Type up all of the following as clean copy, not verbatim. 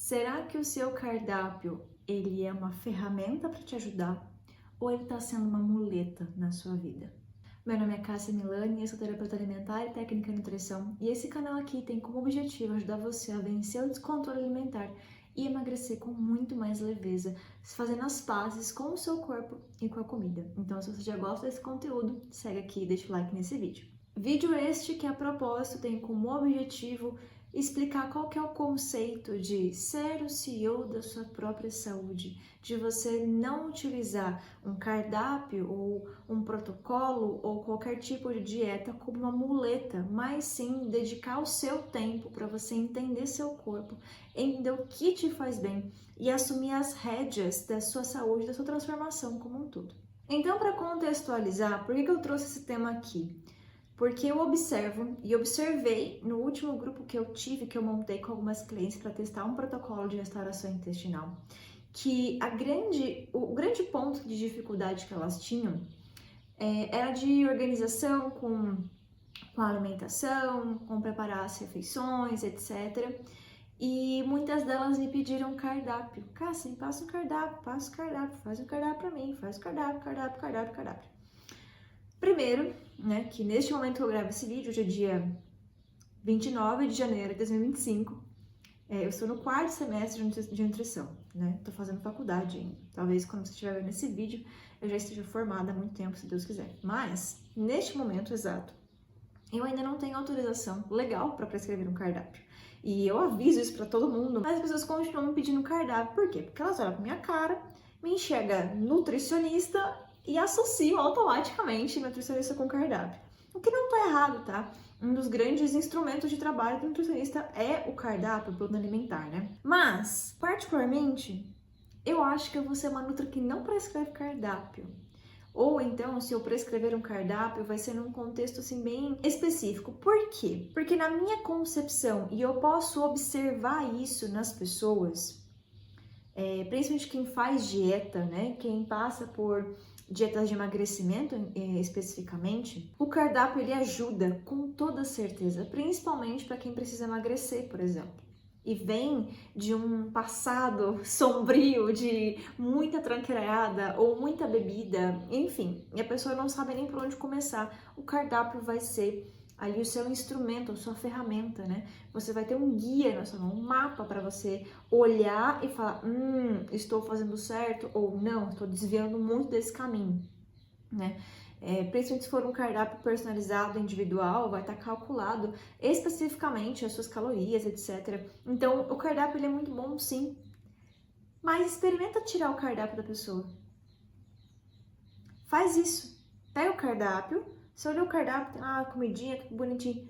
Será que o seu cardápio, ele é uma ferramenta para te ajudar ou ele está sendo uma muleta na sua vida? Meu nome é Cássia Milani, eu sou terapeuta alimentar e técnica em nutrição, e esse canal aqui tem como objetivo ajudar você a vencer o descontrole alimentar e emagrecer com muito mais leveza, fazendo as pazes com o seu corpo e com a comida. Então, se você já gosta desse conteúdo, segue aqui e deixa o like nesse vídeo. Vídeo este que, a propósito, tem como objetivo explicar qual que é o conceito de ser o CEO da sua própria saúde, de você não utilizar um cardápio ou um protocolo ou qualquer tipo de dieta como uma muleta, mas sim dedicar o seu tempo para você entender seu corpo, entender o que te faz bem e assumir as rédeas da sua saúde, da sua transformação como um todo. Então, para contextualizar, por que eu trouxe esse tema aqui? Porque eu observo e observei no último grupo que eu tive, que eu montei com algumas clientes para testar um protocolo de restauração intestinal, que o grande ponto de dificuldade que elas tinham era de organização com a alimentação, com preparar as refeições, etc. E muitas delas me pediram cardápio. Cássia, me passa um cardápio, passa o cardápio, faz um cardápio para mim, faz o cardápio. Primeiro, né, que neste momento que eu gravo esse vídeo, hoje é dia 29 de janeiro de 2025, eu estou no quarto semestre de nutrição, né, tô fazendo faculdade ainda. Talvez quando você estiver vendo esse vídeo, eu já esteja formada há muito tempo, se Deus quiser. Mas, neste momento exato, eu ainda não tenho autorização legal para prescrever um cardápio. E eu aviso isso para todo mundo, mas as pessoas continuam me pedindo cardápio. Por quê? Porque elas olham pra minha cara, me enxergam nutricionista e associam automaticamente nutricionista com cardápio. O que não tá errado, tá? Um dos grandes instrumentos de trabalho do nutricionista é o cardápio, o plano alimentar, né? Mas, particularmente, eu acho que eu vou ser uma nutra que não prescreve cardápio. Ou então, se eu prescrever um cardápio, vai ser num contexto assim bem específico. Por quê? Porque na minha concepção, e eu posso observar isso nas pessoas, principalmente quem faz dieta, né? Quem passa por dietas de emagrecimento especificamente, o cardápio ele ajuda com toda certeza, principalmente para quem precisa emagrecer, por exemplo. E vem de um passado sombrio, de muita tranqueirada ou muita bebida, enfim, e a pessoa não sabe nem por onde começar. O cardápio vai ser ali o seu instrumento, a sua ferramenta, né? Você vai ter um guia na sua mão, um mapa para você olhar e falar, estou fazendo certo ou não, estou desviando muito desse caminho, né? Principalmente se for um cardápio personalizado, individual, vai estar calculado especificamente as suas calorias, etc. Então, o cardápio ele é muito bom, sim, mas experimenta tirar o cardápio da pessoa. Faz isso. Pega o cardápio, você olha o cardápio, tem lá a comidinha, tudo bonitinho.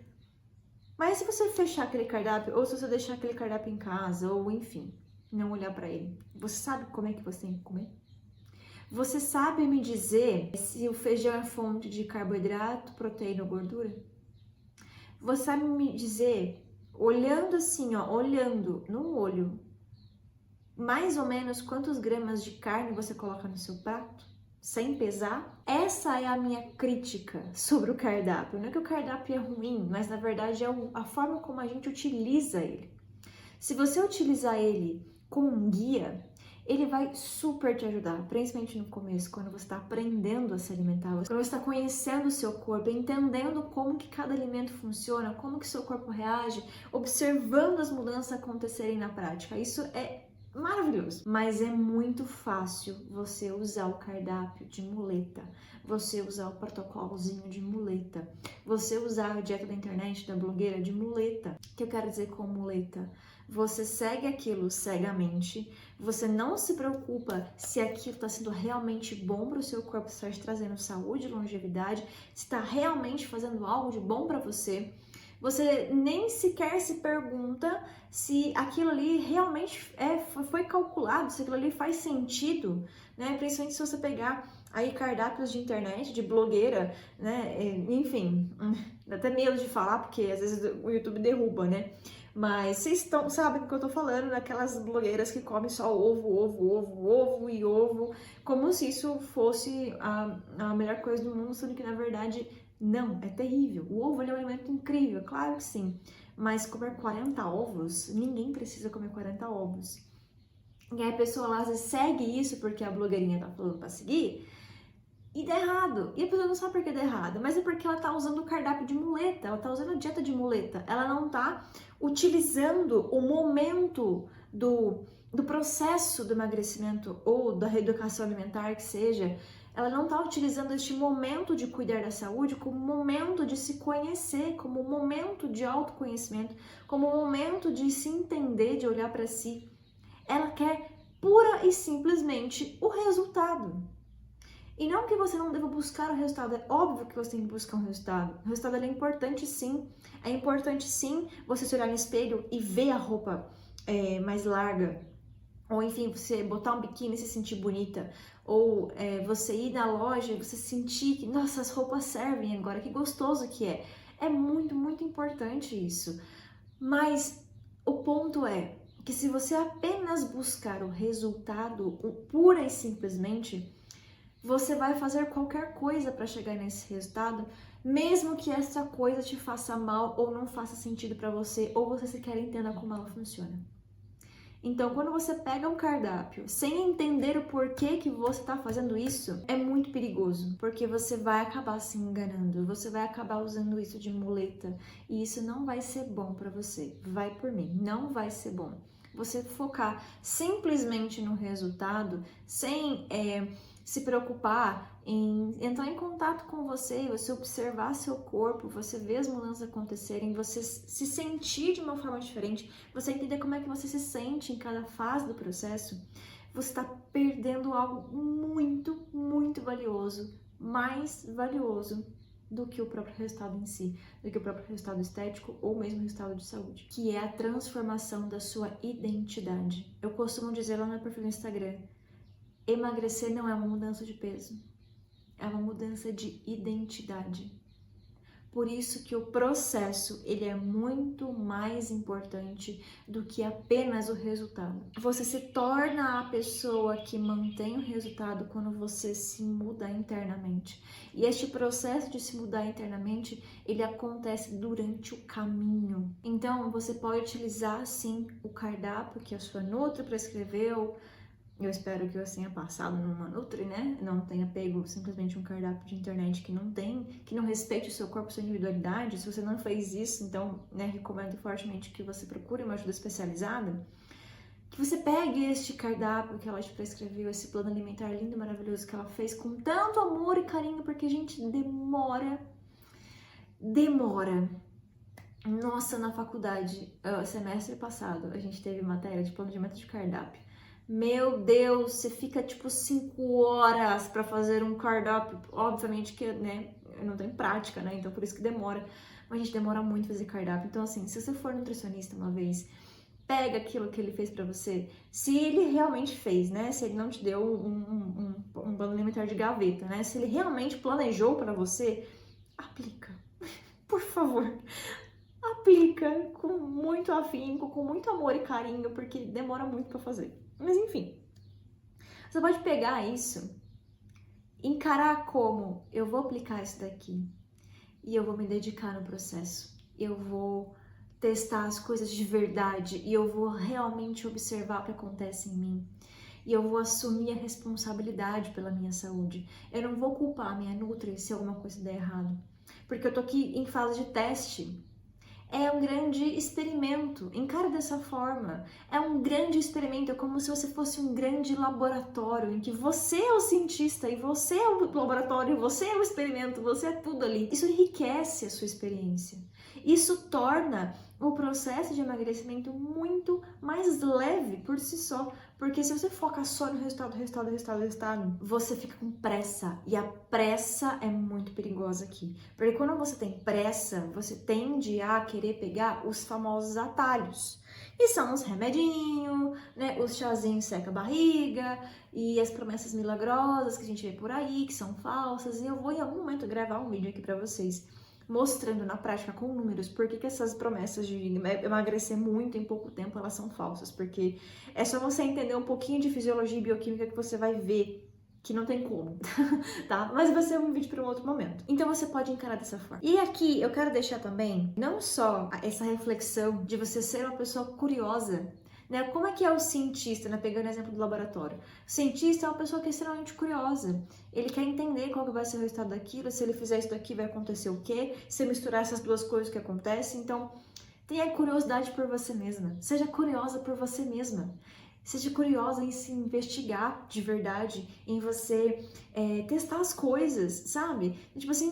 Mas se você fechar aquele cardápio, ou se você deixar aquele cardápio em casa, ou enfim, não olhar para ele, você sabe como é que você tem que comer? Você sabe me dizer se o feijão é fonte de carboidrato, proteína ou gordura? Você sabe me dizer, olhando assim, ó, olhando no olho, mais ou menos quantos gramas de carne você coloca no seu prato? Sem pesar? Essa é a minha crítica sobre o cardápio. Não é que o cardápio é ruim, mas na verdade é a forma como a gente utiliza ele. Se você utilizar ele como um guia, ele vai super te ajudar, principalmente no começo, quando você está aprendendo a se alimentar, quando você está conhecendo o seu corpo, entendendo como que cada alimento funciona, como que seu corpo reage, observando as mudanças acontecerem na prática. Isso é maravilhoso, mas é muito fácil você usar o cardápio de muleta, você usar o protocolozinho de muleta, você usar a dieta da internet, da blogueira de muleta. O que eu quero dizer com muleta? Você segue aquilo cegamente, você não se preocupa se aquilo está sendo realmente bom para o seu corpo, se está te trazendo saúde e longevidade, se está realmente fazendo algo de bom para você. Você nem sequer se pergunta se aquilo ali realmente foi calculado, se aquilo ali faz sentido, né? Principalmente se você pegar aí cardápios de internet, de blogueira, né? Enfim, dá até medo de falar, porque às vezes o YouTube derruba, né? Mas vocês sabem do que eu tô falando, daquelas blogueiras que comem só ovo e ovo, como se isso fosse a melhor coisa do mundo, sendo que na verdade não, é terrível. O ovo ele é um alimento incrível, claro que sim, mas comer 40 ovos, ninguém precisa comer 40 ovos. E aí a pessoa lá às vezes segue isso porque a blogueirinha tá falando pra seguir, e dá errado. E a pessoa não sabe por que dá errado, mas é porque ela tá usando o cardápio de muleta, ela tá usando a dieta de muleta. Ela não tá utilizando o momento do processo do emagrecimento ou da reeducação alimentar, que seja. Ela não tá utilizando este momento de cuidar da saúde como momento de se conhecer, como momento de autoconhecimento, como momento de se entender, de olhar para si. Ela quer pura e simplesmente o resultado. E não que você não deva buscar o resultado, é óbvio que você tem que buscar um resultado. O resultado é importante sim. É importante sim você se olhar no espelho e ver a roupa mais larga. Ou enfim, você botar um biquíni e se sentir bonita. Ou você ir na loja e você sentir que, nossa, as roupas servem agora, que gostoso que é. É muito, muito importante isso. Mas o ponto é que se você apenas buscar o resultado, pura e simplesmente, você vai fazer qualquer coisa para chegar nesse resultado, mesmo que essa coisa te faça mal ou não faça sentido para você, ou você sequer entenda como ela funciona. Então, quando você pega um cardápio sem entender o porquê que você está fazendo isso, é muito perigoso, porque você vai acabar se enganando, você vai acabar usando isso de muleta, e isso não vai ser bom para você. Vai por mim, não vai ser bom. Você focar simplesmente no resultado, sem se preocupar em entrar em contato com você observar seu corpo, você ver as mudanças acontecerem, você se sentir de uma forma diferente, você entender como é que você se sente em cada fase do processo, você está perdendo algo muito, muito valioso, mais valioso do que o próprio resultado em si, do que o próprio resultado estético ou mesmo resultado de saúde, que é a transformação da sua identidade. Eu costumo dizer lá no meu perfil do Instagram, emagrecer não é uma mudança de peso, é uma mudança de identidade. Por isso que o processo, ele é muito mais importante do que apenas o resultado. Você se torna a pessoa que mantém o resultado quando você se muda internamente. E este processo de se mudar internamente, ele acontece durante o caminho. Então, você pode utilizar, sim, o cardápio que a sua Nutri prescreveu. Eu espero que você tenha passado numa Nutri, né? Não tenha pego simplesmente um cardápio de internet que não respeite o seu corpo, sua individualidade. Se você não fez isso, então, né, recomendo fortemente que você procure uma ajuda especializada. Que você pegue este cardápio que ela te prescreveu, esse plano alimentar lindo e maravilhoso que ela fez com tanto amor e carinho, porque a gente demora. Nossa, na faculdade, semestre passado, a gente teve matéria de planejamento de cardápio. Meu Deus, você fica tipo 5 horas para fazer um cardápio. Obviamente que, né, eu não tenho prática, né? Então por isso que demora. Mas a gente demora muito fazer cardápio. Então, assim, se você for nutricionista uma vez, pega aquilo que ele fez para você. Se ele realmente fez, né? Se ele não te deu um plano alimentar de gaveta, né? Se ele realmente planejou para você, aplica. Por favor. Aplica com muito afinco, com muito amor e carinho, porque demora muito para fazer. Mas enfim, você pode pegar isso, encarar como eu vou aplicar isso daqui e eu vou me dedicar no processo, eu vou testar as coisas de verdade e eu vou realmente observar o que acontece em mim. E eu vou assumir a responsabilidade pela minha saúde. Eu não vou culpar a minha Nutri se alguma coisa der errado, porque eu tô aqui em fase de teste. É um grande experimento, encara dessa forma. É um grande experimento, é como se você fosse um grande laboratório em que você é o cientista e você é o laboratório, você é o experimento, você é tudo ali. Isso enriquece a sua experiência. Isso torna o processo de emagrecimento muito mais leve por si só, porque se você foca só no resultado, você fica com pressa, e a pressa é muito perigosa aqui, porque quando você tem pressa, você tende a querer pegar os famosos atalhos, e são os remedinhos, né, os chazinhos seca a barriga, e as promessas milagrosas que a gente vê por aí, que são falsas, e eu vou em algum momento gravar um vídeo aqui pra vocês, mostrando na prática com números por que essas promessas de emagrecer muito em pouco tempo elas são falsas, porque é só você entender um pouquinho de fisiologia e bioquímica que você vai ver que não tem como, tá? Mas vai ser um vídeo para um outro momento. Então você pode encarar dessa forma. E aqui eu quero deixar também, não só essa reflexão de você ser uma pessoa curiosa, né? Como é que é o cientista, né? Pegando o exemplo do laboratório. O cientista é uma pessoa que é extremamente curiosa. Ele quer entender qual que vai ser o resultado daquilo, se ele fizer isso daqui vai acontecer o quê, se misturar essas duas coisas que acontecem. Então, tenha curiosidade por você mesma. Seja curiosa por você mesma. Seja curiosa em se investigar de verdade, em você testar as coisas, sabe? Tipo assim,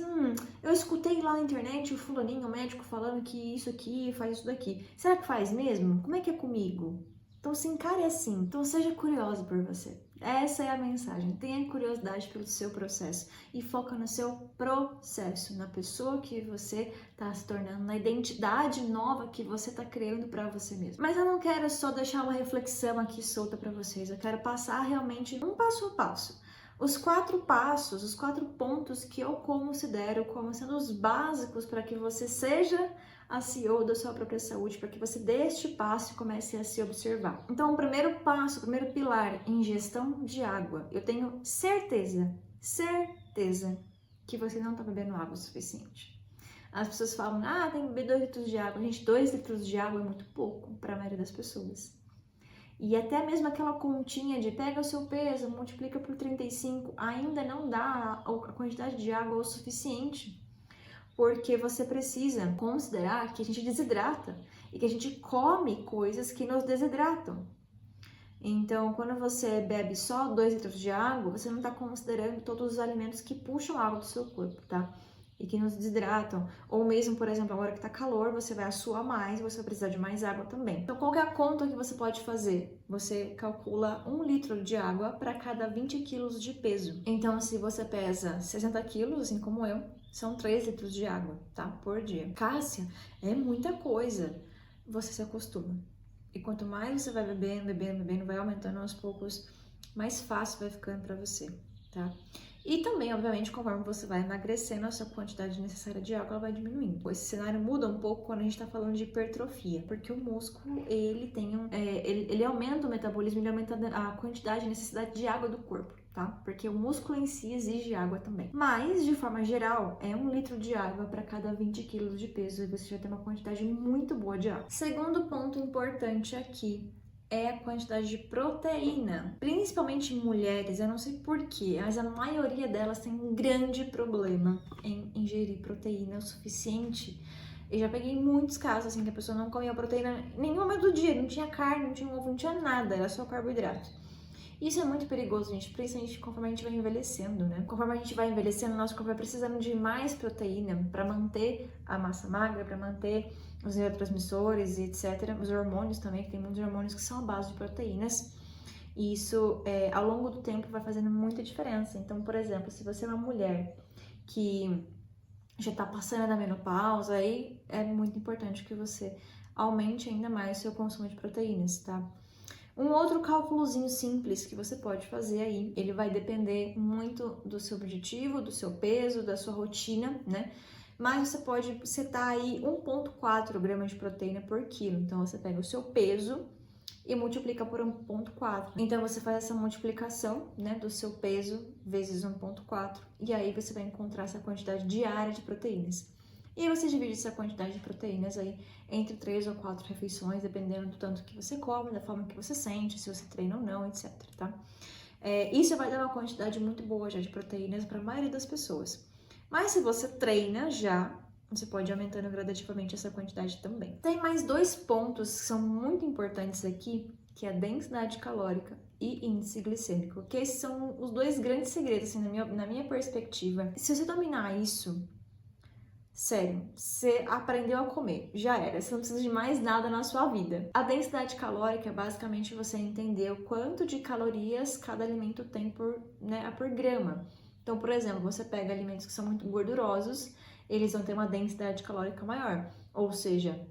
eu escutei lá na internet o fulaninho, o médico, falando que isso aqui faz isso daqui. Será que faz mesmo? Como é que é comigo? Então se encare assim. Então seja curiosa por você. Essa é a mensagem. Tenha curiosidade pelo seu processo e foca no seu processo, na pessoa que você está se tornando, na identidade nova que você está criando para você mesmo. Mas eu não quero só deixar uma reflexão aqui solta para vocês. Eu quero passar realmente um passo a passo. Os 4 passos, os 4 pontos que eu considero como sendo os básicos para que você seja a CEO da sua própria saúde, para que você dê este passo e comece a se observar. Então, o primeiro passo, o primeiro pilar, ingestão de água. Eu tenho certeza que você não está bebendo água o suficiente. As pessoas falam, tem que beber 2 litros de água. Gente, 2 litros de água é muito pouco para a maioria das pessoas. E até mesmo aquela continha de pega o seu peso, multiplica por 35, ainda não dá a quantidade de água o suficiente. Porque você precisa considerar que a gente desidrata e que a gente come coisas que nos desidratam. Então, quando você bebe só 2 litros de água, você não está considerando todos os alimentos que puxam água do seu corpo, tá? E que nos desidratam. Ou mesmo, por exemplo, agora que tá calor, você vai suar mais, você vai precisar de mais água também. Então, qual que é a conta que você pode fazer? Você calcula 1 litro de água para cada 20 quilos de peso. Então, se você pesa 60 quilos, assim como eu, são 3 litros de água, tá? Por dia. Cássia, é muita coisa. Você se acostuma. E quanto mais você vai bebendo, vai aumentando aos poucos, mais fácil vai ficando para você, tá? E também, obviamente, conforme você vai emagrecendo, a sua quantidade necessária de água ela vai diminuindo. Esse cenário muda um pouco quando a gente tá falando de hipertrofia, porque o músculo, ele tem ele aumenta o metabolismo, ele aumenta a quantidade e necessidade de água do corpo, tá? Porque o músculo em si exige água também. Mas, de forma geral, é 1 litro de água para cada 20 quilos de peso e você já tem uma quantidade muito boa de água. Segundo ponto importante aqui é a quantidade de proteína, principalmente em mulheres, eu não sei porquê, mas a maioria delas tem um grande problema em ingerir proteína o suficiente. Eu já peguei muitos casos assim que a pessoa não comia proteína em nenhum momento do dia, não tinha carne, não tinha ovo, não tinha nada, era só carboidrato. Isso é muito perigoso, gente, principalmente conforme a gente vai envelhecendo, né? Conforme a gente vai envelhecendo, nosso corpo vai precisando de mais proteína para manter a massa magra, para manter os neurotransmissores e etc. Os hormônios também, que tem muitos hormônios que são a base de proteínas. E isso, ao longo do tempo, vai fazendo muita diferença. Então, por exemplo, se você é uma mulher que já está passando da menopausa, aí é muito importante que você aumente ainda mais o seu consumo de proteínas, tá? Um outro cálculozinho simples que você pode fazer aí, ele vai depender muito do seu objetivo, do seu peso, da sua rotina, né? Mas você pode setar aí 1,4 gramas de proteína por quilo. Então, você pega o seu peso e multiplica por 1,4. Então, você faz essa multiplicação, né, do seu peso vezes 1,4 e aí você vai encontrar essa quantidade diária de proteínas. E aí você divide essa quantidade de proteínas aí entre 3 ou 4 refeições, dependendo do tanto que você come, da forma que você sente, se você treina ou não, etc, tá? Isso vai dar uma quantidade muito boa já de proteínas para a maioria das pessoas. Mas se você treina já, você pode ir aumentando gradativamente essa quantidade também. Tem mais 2 pontos que são muito importantes aqui, que é a densidade calórica e índice glicêmico, que esses são os 2 grandes segredos, assim, na minha perspectiva. Se você dominar isso, sério, você aprendeu a comer, já era, você não precisa de mais nada na sua vida. A densidade calórica é basicamente você entender o quanto de calorias cada alimento tem por grama. Então, por exemplo, você pega alimentos que são muito gordurosos, eles vão ter uma densidade calórica maior, ou seja,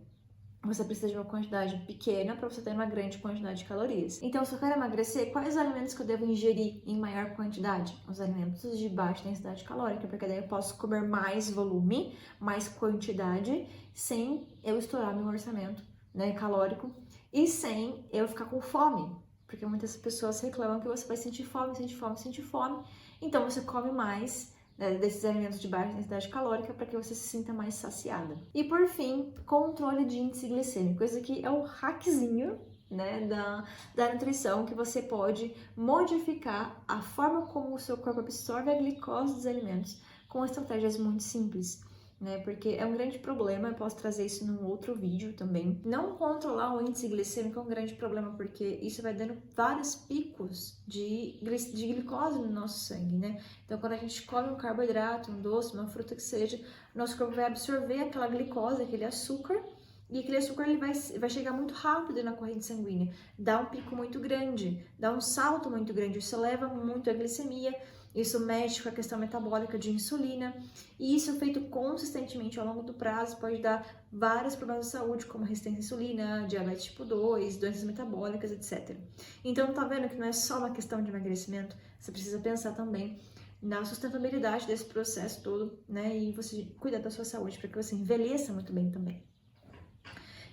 você precisa de uma quantidade pequena para você ter uma grande quantidade de calorias. Então, se eu quero emagrecer, quais os alimentos que eu devo ingerir em maior quantidade? Os alimentos de baixa densidade calórica, porque daí eu posso comer mais volume, mais quantidade, sem eu estourar meu orçamento, né, calórico, e sem eu ficar com fome. Porque muitas pessoas reclamam que você vai sentir fome, sentir fome, sentir fome. Então você come mais, né, desses alimentos de baixa densidade calórica para que você se sinta mais saciada. E por fim, controle de índice glicêmico. Coisa que é o hackzinho, né, da nutrição, que você pode modificar a forma como o seu corpo absorve a glicose dos alimentos com estratégias muito simples. Né, porque é um grande problema, eu posso trazer isso num outro vídeo também. Não controlar o índice glicêmico é um grande problema, porque isso vai dando vários picos de glicose no nosso sangue, né? Então, quando a gente come um carboidrato, um doce, uma fruta que seja, nosso corpo vai absorver aquela glicose, aquele açúcar, e aquele açúcar ele vai chegar muito rápido na corrente sanguínea, dá um pico muito grande, dá um salto muito grande, isso eleva muito a glicemia, isso mexe com a questão metabólica de insulina, e isso feito consistentemente ao longo do prazo pode dar vários problemas de saúde, como resistência à insulina, diabetes tipo 2, doenças metabólicas, etc. Então, tá vendo que não é só uma questão de emagrecimento, você precisa pensar também na sustentabilidade desse processo todo, né, e você cuidar da sua saúde para que você envelheça muito bem também.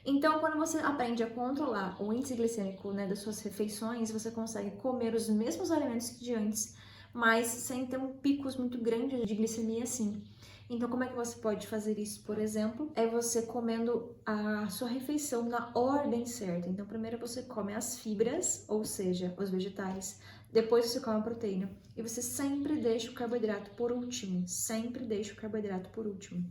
Então, quando você aprende a controlar o índice glicêmico, né, das suas refeições, você consegue comer os mesmos alimentos que de antes, mas sem ter picos muito grandes de glicemia assim. Então, como é que você pode fazer isso, por exemplo? É você comendo a sua refeição na ordem certa. Então, primeiro você come as fibras, ou seja, os vegetais. Depois você come a proteína. E você sempre deixa o carboidrato por último. Sempre deixa o carboidrato por último.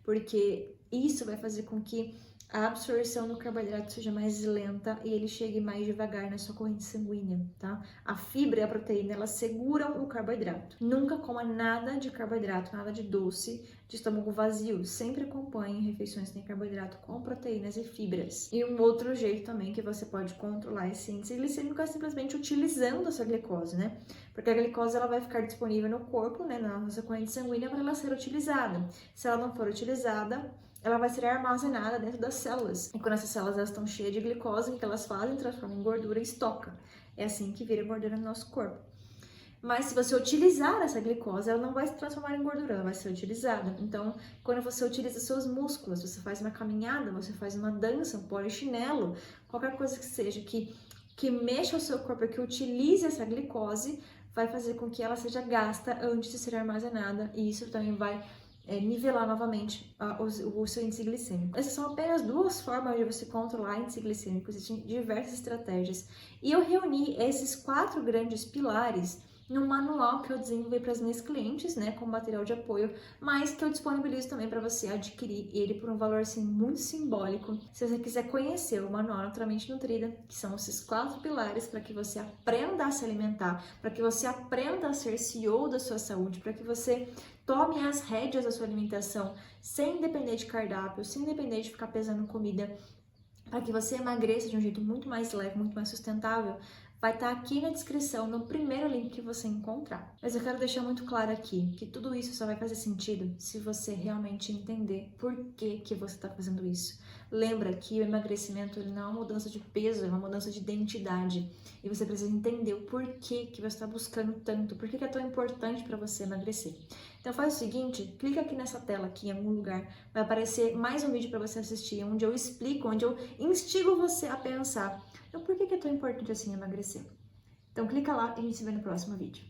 Porque isso vai fazer com que a absorção do carboidrato seja mais lenta e ele chegue mais devagar na sua corrente sanguínea, tá? A fibra e a proteína, elas seguram o carboidrato. Nunca coma nada de carboidrato, nada de doce, de estômago vazio. Sempre acompanhe refeições que têm carboidrato com proteínas e fibras. E um outro jeito também que você pode controlar esse índice glicêmico é simplesmente utilizando essa glicose, né? Porque a glicose ela vai ficar disponível no corpo, né, na nossa corrente sanguínea para ela ser utilizada. Se ela não for utilizada, ela vai ser armazenada dentro das células. E quando essas células elas estão cheias de glicose, o que elas fazem? Transformam em gordura e estoca. É assim que vira gordura no nosso corpo. Mas se você utilizar essa glicose, ela não vai se transformar em gordura, ela vai ser utilizada. Então, quando você utiliza seus músculos, você faz uma caminhada, você faz uma dança, um polichinelo, qualquer coisa que seja que mexa o seu corpo, que utilize essa glicose, vai fazer com que ela seja gasta antes de ser armazenada. E isso também vai nivelar novamente o seu índice glicêmico. Essas são apenas duas formas de você controlar índice glicêmico, existem diversas estratégias. E eu reuni esses 4 grandes pilares num manual que eu desenvolvi para as minhas clientes, né, com material de apoio, mas que eu disponibilizo também para você adquirir ele por um valor assim muito simbólico. Se você quiser conhecer o manual Naturalmente Nutrida, que são esses 4 pilares para que você aprenda a se alimentar, para que você aprenda a ser CEO da sua saúde, para que você tome as rédeas da sua alimentação sem depender de cardápio, sem depender de ficar pesando comida, para que você emagreça de um jeito muito mais leve, muito mais sustentável, vai estar aqui na descrição, no primeiro link que você encontrar. Mas eu quero deixar muito claro aqui que tudo isso só vai fazer sentido se você realmente entender por que você está fazendo isso. Lembra que o emagrecimento ele não é uma mudança de peso, é uma mudança de identidade. E você precisa entender o porquê que você está buscando tanto, por que é tão importante para você emagrecer. Então faz o seguinte, clica aqui nessa tela, aqui em algum lugar, vai aparecer mais um vídeo para você assistir, onde eu explico, onde eu instigo você a pensar, então por que é tão importante assim emagrecer? Então clica lá e a gente se vê no próximo vídeo.